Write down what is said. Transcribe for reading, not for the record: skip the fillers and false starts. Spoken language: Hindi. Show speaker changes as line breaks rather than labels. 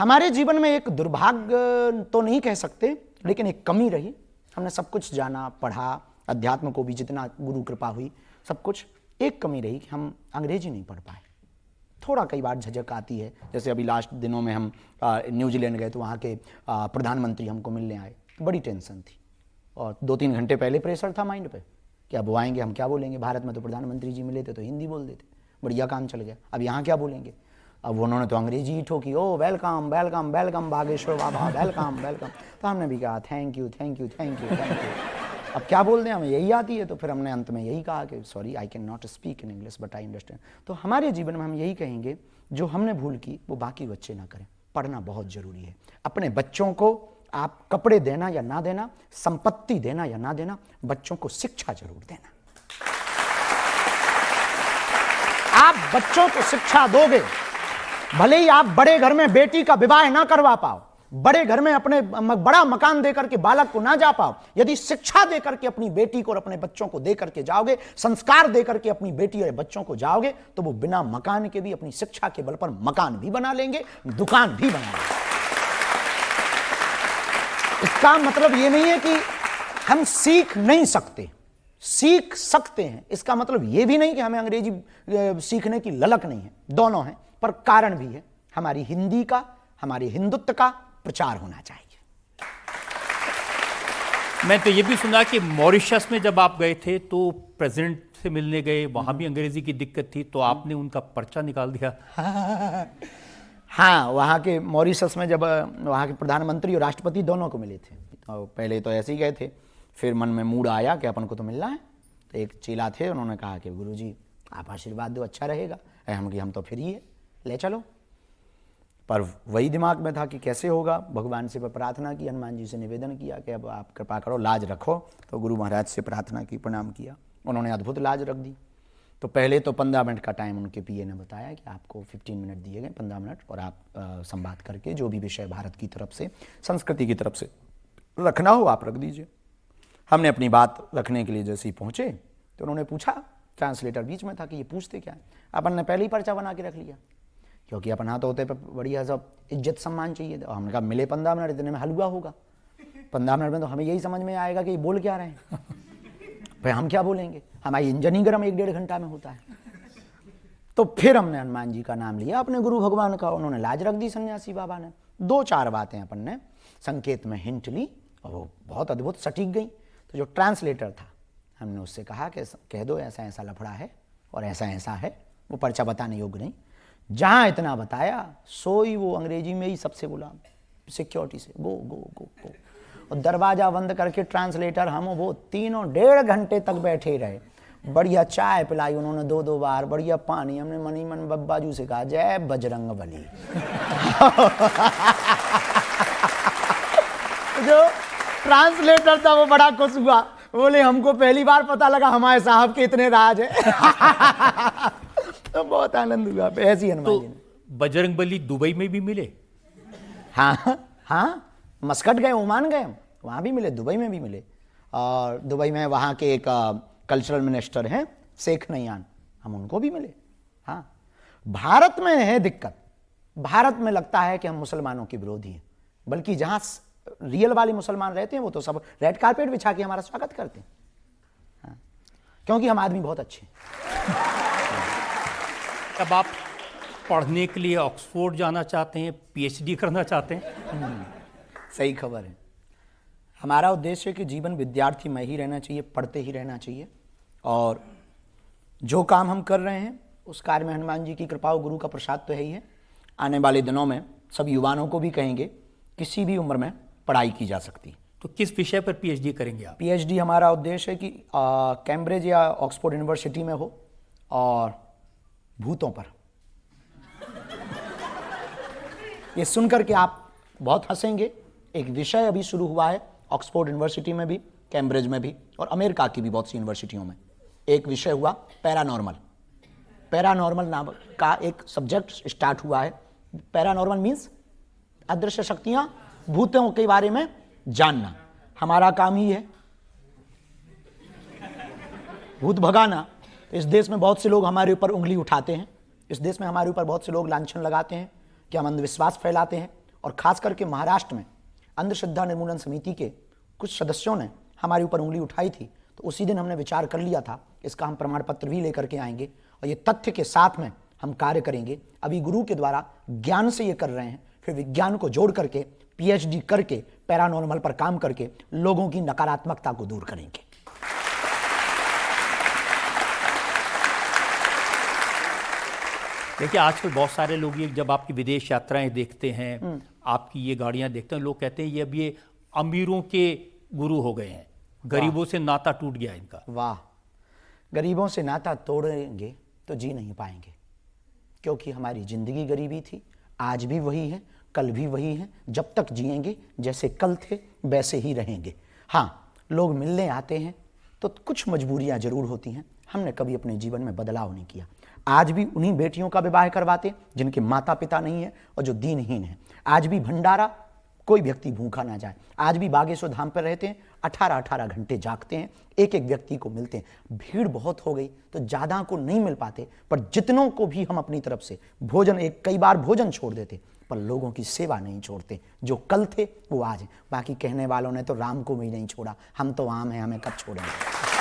हमारे जीवन में एक दुर्भाग्य तो नहीं कह सकते, लेकिन एक कमी रही। हमने सब कुछ जाना, पढ़ा, अध्यात्म को भी जितना गुरु कृपा हुई, सब कुछ। एक कमी रही कि हम अंग्रेजी नहीं पढ़ पाए। थोड़ा कई बार झिझक आती है। जैसे अभी लास्ट दिनों में हम न्यूजीलैंड गए तो वहाँ के प्रधानमंत्री हमको मिलने आए, बड़ी टेंशन थी और 2-3 घंटे पहले प्रेशर था माइंड पे कि अब वो आएंगे, हम क्या बोलेंगे। भारत में तो प्रधानमंत्री जी मिले थे तो हिंदी बोल देते, बढ़िया काम चल गया। अब यहाँ क्या बोलेंगे? अब उन्होंने तो अंग्रेजी ही ठोकी, ओ वेलकम वेलकम वेलकम बागेश्वर बाबा, वेलकम वेलकम। तो हमने भी कहा thank you thank you thank you thank you. अब क्या बोल दें, हमें यही आती है। तो फिर हमने अंत में यही कहा कि sorry I can not speak in English but I understand. तो हमारे जीवन में हम यही कहेंगे, जो हमने भूल की वो बाकी बच्चे ना करें। पढ़ना बहुत जरूरी है। अपने बच्चों को आप कपड़े देना या ना देना, संपत्ति देना या ना देना, बच्चों को शिक्षा जरूर देना। आप बच्चों को शिक्षा दोगे, भले ही आप बड़े घर में बेटी का विवाह ना करवा पाओ, बड़े घर में अपने बड़ा मकान देकर के बालक को ना जा पाओ, यदि शिक्षा देकर के अपनी बेटी को और अपने बच्चों को देकर के जाओगे, संस्कार देकर के अपनी बेटी और बच्चों को जाओगे, तो वो बिना मकान के भी अपनी शिक्षा के बल पर मकान भी बना लेंगे, दुकान भी बना लेंगे। इसका मतलब ये नहीं है कि हम सीख नहीं सकते, सीख सकते हैं। इसका मतलब ये भी नहीं कि हमें अंग्रेजी सीखने की ललक नहीं है, दोनों है। पर कारण भी है, हमारी हिंदी का, हमारे हिंदुत्व का प्रचार होना चाहिए।
मैं तो ये भी सुना कि मॉरिशस में जब आप गए थे तो प्रेसिडेंट से मिलने गए, वहां भी अंग्रेजी की दिक्कत थी, तो आपने उनका पर्चा निकाल दिया।
हाँ, वहाँ के मॉरिशस में जब वहाँ के प्रधानमंत्री और राष्ट्रपति दोनों को मिले थे, तो पहले तो ऐसे ही गए थे, फिर मन में मूड आया कि अपन को तो मिलना है। तो एक चेला थे, उन्होंने कहा कि गुरुजी आप आशीर्वाद दो, अच्छा रहेगा। हम तो फ्री है, ले चलो। पर वही दिमाग में था कि कैसे होगा। भगवान से प्रार्थना की, हनुमान जी से निवेदन किया कि अब आप कृपा करो, लाज रखो। तो गुरु महाराज से प्रार्थना की, प्रणाम किया, उन्होंने अद्भुत लाज रख दी। तो पहले तो 15 मिनट का टाइम उनके पीए ने बताया कि आपको 15 मिनट दिए गए, 15 मिनट, और आप संवाद करके जो भी विषय भारत की तरफ से, संस्कृति की तरफ से रखना हो आप रख दीजिए। हमने अपनी बात रखने के लिए जैसे ही पहुँचे तो उन्होंने पूछा, ट्रांसलेटर बीच में था, कि ये पूछते क्या है। अपन ने पहले ही पर्चा बना के रख लिया, क्योंकि अपन हाथ होते पर बढ़िया सब इज्जत सम्मान चाहिए। तो हमने कहा मिले 15 मिनट, इतने में हलवा होगा। 15 मिनट में तो हमें यही समझ में आएगा कि ये बोल क्या रहे हैं, भाई हम क्या बोलेंगे। हमारी इंजन ही गर्म 1-1.5 घंटा में होता है। तो फिर हमने हनुमान जी का नाम लिया, अपने गुरु भगवान का, उन्होंने लाज रख दी सन्यासी बाबा ने। 2-4 बातें अपन ने संकेत में हिंट ली और वो बहुत अद्भुत सटीक गई। तो जो ट्रांसलेटर था, हमने उससे कहा कि कह दो ऐसा ऐसा लफड़ा है और ऐसा ऐसा है, वो पर्चा बताने योग्य नहीं। जहाँ इतना बताया सोई वो अंग्रेजी में ही सबसे बोला सिक्योरिटी से, गो गो गो गो। और दरवाजा बंद करके ट्रांसलेटर हम वो तीनों 1.5 घंटे तक बैठे रहे। बढ़िया चाय पिलाई उन्होंने 2-2 बार, बढ़िया पानी। हमने मनी मन बब्बाजू से कहा जय बजरंग बली। जो ट्रांसलेटर था वो बड़ा खुश हुआ, बोले हमको पहली बार पता लगा हमारे साहब के इतने राज है। तो बहुत आनंद हुआ। ऐसी हनुमान जी ने।
बजरंग बली दुबई में भी मिले?
हाँ हाँ, मस्कट गए, ओमान गए, वहाँ भी मिले, दुबई में भी मिले। और दुबई में वहाँ के एक कल्चरल मिनिस्टर हैं शेख नयान, हम उनको भी मिले। हाँ, भारत में है दिक्कत, भारत में लगता है कि हम मुसलमानों के विरोधी हैं, बल्कि जहाँ रियल वाले मुसलमान रहते हैं वो तो सब रेड कारपेट बिछा के हमारा स्वागत करते हैं। हाँ, क्योंकि हम आदमी बहुत अच्छे हैं।
तब आप पढ़ने के लिए ऑक्सफोर्ड जाना चाहते हैं, पीएचडी करना चाहते हैं?
सही खबर है। हमारा उद्देश्य है कि जीवन विद्यार्थी में ही रहना चाहिए, पढ़ते ही रहना चाहिए। और जो काम हम कर रहे हैं उस कार्य में हनुमान जी की कृपा और गुरु का प्रसाद तो है ही है। आने वाले दिनों में सब युवाओं को भी कहेंगे किसी भी उम्र में पढ़ाई की जा सकती है।
तो किस विषय पर पीएचडी करेंगे आप?
पीएचडी हमारा उद्देश्य है कि कैम्ब्रिज या ऑक्सफोर्ड यूनिवर्सिटी में हो और भूतों पर। ये सुनकर के आप बहुत हंसेंगे। एक विषय अभी शुरू हुआ है ऑक्सफोर्ड यूनिवर्सिटी में भी, कैम्ब्रिज में भी, और अमेरिका की भी बहुत सी यूनिवर्सिटियों में। एक विषय हुआ पैरानॉर्मल। पैरानॉर्मल नाम का एक सब्जेक्ट स्टार्ट हुआ है। पैरानॉर्मल मीन्स अदृश्य शक्तियां, भूतों के बारे में जानना। हमारा काम ही है भूत भगाना। इस देश में बहुत से लोग हमारे ऊपर उंगली उठाते हैं, इस देश में हमारे ऊपर बहुत से लोग लांछन लगाते हैं कि हम अंधविश्वास फैलाते हैं, और खास करके महाराष्ट्र में अंधश्रद्धा निर्मूलन समिति के कुछ सदस्यों ने हमारे ऊपर उंगली उठाई थी, तो उसी दिन हमने विचार कर लिया था, इसका हम प्रमाण पत्र भी लेकर के आएंगे और ये तथ्य के साथ में हम कार्य करेंगे। अभी गुरु के द्वारा ज्ञान से ये कर रहे हैं, फिर विज्ञान को जोड़ करके पीएचडी करके पैरानॉर्मल पर काम करके लोगों की नकारात्मकता को दूर करेंगे।
देखिए आजकल बहुत सारे लोग ये जब आपकी विदेश यात्राएं देखते हैं, आपकी ये गाड़ियां देखते हैं, लोग कहते हैं ये अब ये अमीरों के गुरु हो गए हैं, गरीबों से नाता टूट गया इनका।
वाह, गरीबों से नाता तोड़ेंगे तो जी नहीं पाएंगे, क्योंकि हमारी जिंदगी गरीबी थी, आज भी वही है, कल भी वही है। जब तक जिएंगे जैसे कल थे वैसे ही रहेंगे। हाँ, लोग मिलने आते हैं तो कुछ मजबूरियां जरूर होती हैं, हमने कभी अपने जीवन में बदलाव नहीं किया। आज भी उन्हीं बेटियों का विवाह करवाते जिनके माता पिता नहीं है और जो दीनहीन है। आज भी भंडारा, कोई व्यक्ति भूखा ना जाए। आज भी बागेश्वर धाम पर रहते हैं, 18-18 घंटे जागते हैं, एक एक व्यक्ति को मिलते हैं। भीड़ बहुत हो गई तो ज़्यादा को नहीं मिल पाते, पर जितनों को भी हम अपनी तरफ से भोजन, कई बार भोजन छोड़ देते, पर लोगों की सेवा नहीं छोड़ते। जो कल थे वो आज है। बाकी कहने वालों ने तो राम को भी नहीं छोड़ा, हम तो आम हैं, हमें कब छोड़ेंगे।